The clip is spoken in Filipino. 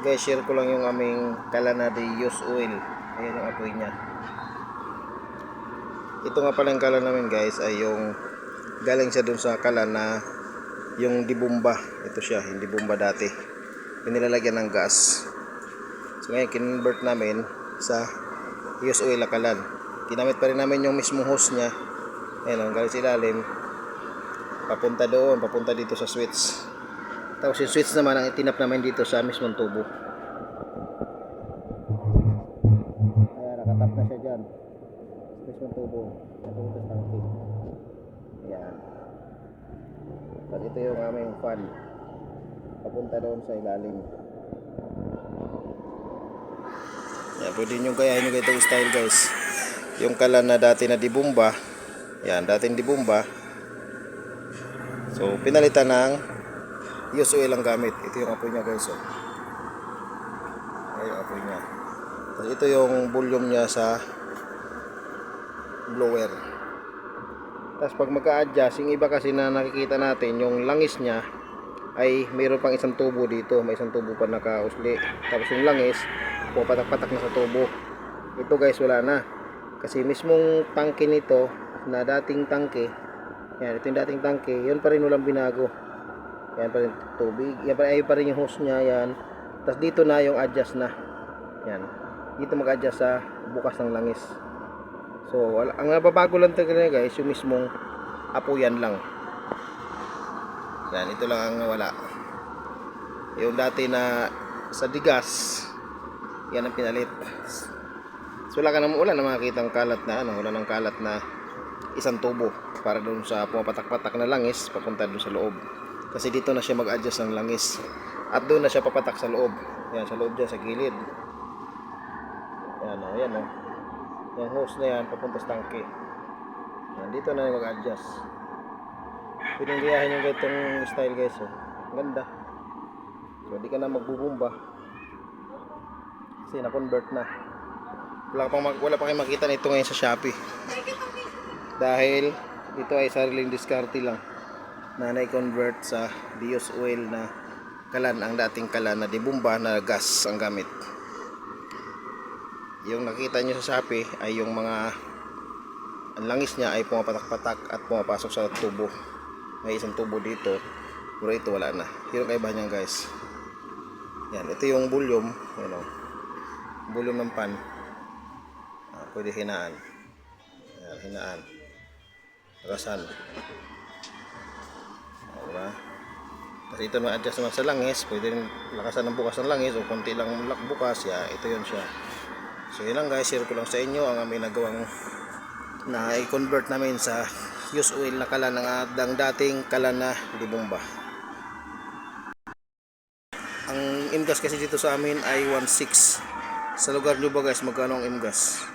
Guys, share ko lang yung aming Kalana de use oil. Ayan yung apoy niya. Ito nga pala yung kalan namin guys ay yung galing siya dun sa kalan na yung dibumba. Ito siya, yung dibumba dati. Pinilalagyan ng gas. So ngayon kinonvert namin sa use oil na kalan. Ginamit pa rin namin yung mismong hose niya. Ayan, galing sa ilalim. Papunta doon, papunta dito sa switch. Tapos yung switch naman ang itinap namin dito sa mismong tubo. Ayan, nakatap na siya dyan. Mismong tubo. Papunta sa tangke. Ayan. At ito yung aming fan. Papunta doon sa ilalim. Ayan, pwede nyo gayahin yung itong style guys. Yung kalan na dati na dibumba. Ayan, dating dibumba. So, pinalitan ng use oil ang gamit. Ito yung apoy niya guys. Oh. Ayan yung apoy niya. Tapos ito yung volume niya sa blower. Tapos pag magka-adjust, yung iba kasi na nakikita natin, yung langis niya ay mayroon pang isang tubo dito. May isang tubo pa nakausli. Tapos yung langis, pupatak-patak na sa tubo. Ito guys, wala na. Kasi mismong tangke nito, na dating tangke, yan, ito yung dating tangke, yun pa rin walang binago. Yan pa rin tubig. Yan pa rin yung hose niya. Yan. Tapos dito na yung adjust na. Yan. Dito mag-adjust sa bukas ng langis. So, ang nababago lang talaga guys, yung mismong apuyan lang. Yan. Ito lang ang nawala. Yung dati na sa digas, yan ang pinalit. So, wala na makikitang kalat na wala nang kalat na isang tubo para doon sa pumapatak-patak na langis papunta doon sa loob. Kasi dito na siya mag-adjust ng langis. At doon na siya papatak sa loob. Yan, sa loob dyan, sa gilid. Yan o, yan o. Yung hose na yan, papunta sa tangke. Yan, dito na yung mag-adjust. Pwedeng gayahin yung ganitong style guys o. Ganda. So, di ka na magbubumba. Kasi na-convert na. Wala pa kayo makita nito ngayon sa Shopee. Dahil ito ay sariling diskarte lang na na-convert sa use oil na kalan, ang dating kalan na dibumba na gas ang gamit. Yung nakita nyo sa Shopee ay yung mga ang langis niya ay pumapatak-patak at pumapasok sa tubo. May isang tubo dito, pero ito wala na. Yun ang kaibahan niyan guys. Yan, ito yung volume, ano, volume ng pan. Pwede hinaan. Yan, hinaan. Rasan. Diba? Kasi ito na adjust naman sa langis, pwede rin lakasan ng bukas ng langis o konti lang bukas, ya, ito yun siya. So yun lang guys, share ko lang sa inyo ang aming nagawang na i-convert namin sa use oil na kalan ng dating kalan na dibumba. Ang imgas kasi dito sa amin ay 1.6. Sa lugar nyo ba guys, magkano ang imgas?